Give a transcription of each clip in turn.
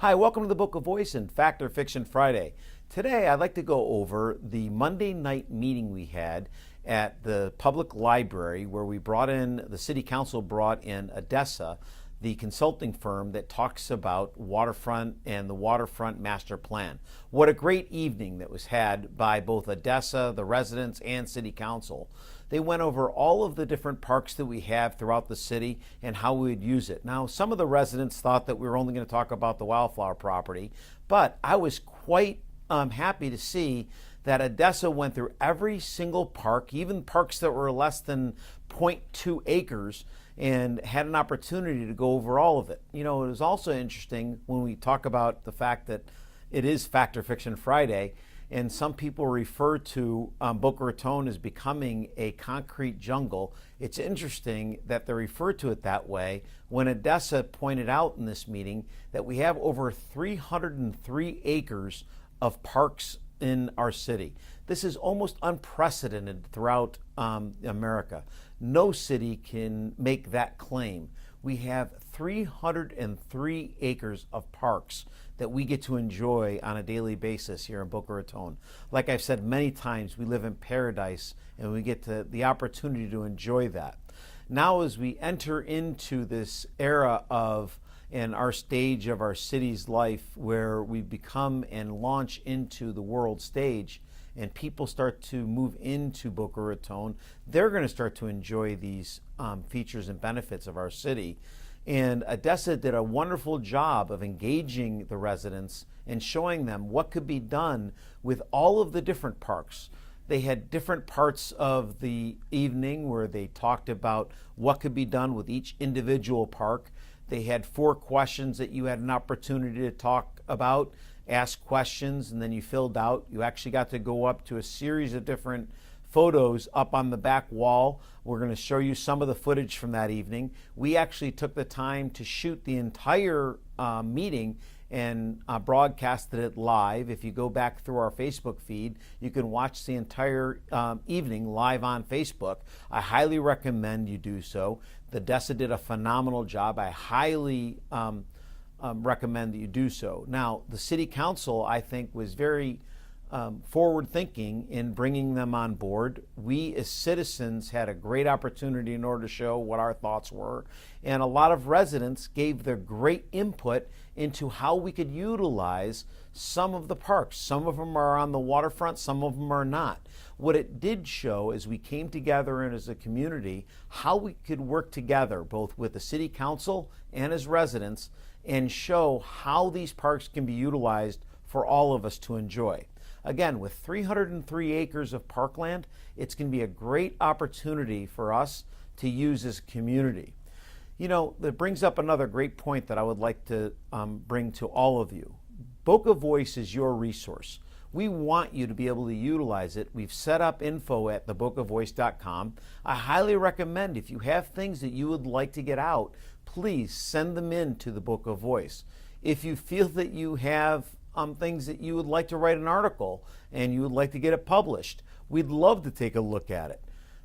Hi, welcome to the Boca Voice and Fact or Fiction Friday. Today I'd like to go over the Monday night meeting we had at the public library where the city council brought in Odessa, the consulting firm that talks about Waterfront and the Waterfront master plan. What a great evening that was had by both Odessa, the residents, and city council. They went over all of the different parks that we have throughout the city and how we would use it. Now, some of the residents thought that we were only going to talk about the wildflower property, but I was quite happy to see that Odessa went through every single park, even parks that were less than 0.2 acres, and had an opportunity to go over all of it. You know, it was also interesting when we talk about the fact that it is Fact or Fiction Friday, and some people refer to Boca Raton as becoming a concrete jungle. It's interesting that they refer to it that way when Odessa pointed out in this meeting that we have over 303 acres of parks in our city. This is almost unprecedented throughout America. No city can make that claim. We have 303 acres of parks that we get to enjoy on a daily basis here in Boca Raton. Like I've said many times, we live in paradise and we get the opportunity to enjoy that. Now as we enter into this era and our stage of our city's life where we become and launch into the world stage and people start to move into Boca Raton, they're going to start to enjoy these features and benefits of our city. And Odessa did a wonderful job of engaging the residents and showing them what could be done with all of the different parks. They had different parts of the evening where they talked about what could be done with each individual park. They had 4 questions that you had an opportunity to talk about, ask questions, and then you filled out. You actually got to go up to a series of different photos up on the back wall. We're going to show you some of the footage from that evening. We actually took the time to shoot the entire meeting and broadcasted it live. If you go back through our Facebook feed, you can watch the entire evening live on Facebook. I highly recommend you do so. The Odessa did a phenomenal job. I highly recommend that you do so. Now, the City Council, I think, was very forward-thinking in bringing them on board. We as citizens had a great opportunity in order to show what our thoughts were, and a lot of residents gave their great input into how we could utilize some of the parks. Some of them are on the waterfront, some of them are not. What it did show as we came together and as a community, how we could work together both with the City Council and as residents and show how these parks can be utilized for all of us to enjoy. Again, with 303 acres of parkland, it's going to be a great opportunity for us to use as a community. You know, that brings up another great point that I would like to bring to all of you. Boca Voice is your resource. We want you to be able to utilize it. We've set up info at thebocavoice.com. I highly recommend if you have things that you would like to get out, please send them in to the Boca Voice. If you feel that you have things that you would like to write an article and you would like to get it published, we'd love to take a look at it.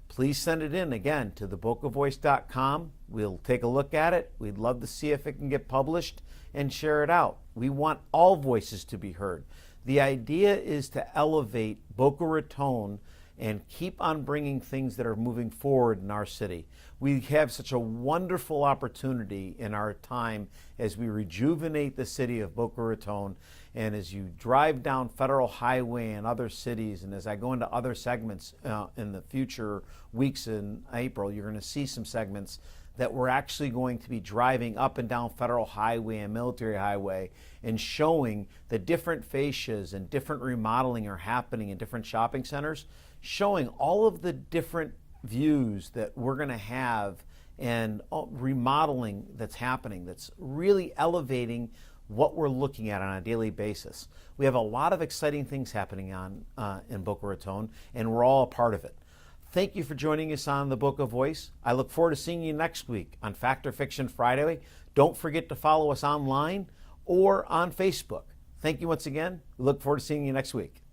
Please send it in again to thebocavoice.com. We'll take a look at it. We'd love to see if it can get published and share it out. We want all voices to be heard. The idea is to elevate Boca Raton and keep on bringing things that are moving forward in our city. We have such a wonderful opportunity in our time as we rejuvenate the city of Boca Raton, and as you drive down Federal Highway and other cities, and as I go into other segments in the future weeks in April, you're going to see some segments that we're actually going to be driving up and down Federal Highway and Military Highway and showing the different fascias and different remodeling are happening in different shopping centers, showing all of the different views that we're going to have and remodeling that's happening that's really elevating what we're looking at on a daily basis. We have a lot of exciting things happening in Boca Raton, and we're all a part of it. Thank you for joining us on the Boca Voice. I look forward to seeing you next week on Fact or Fiction Friday. Don't forget to follow us online or on Facebook. Thank you once again. We look forward to seeing you next week.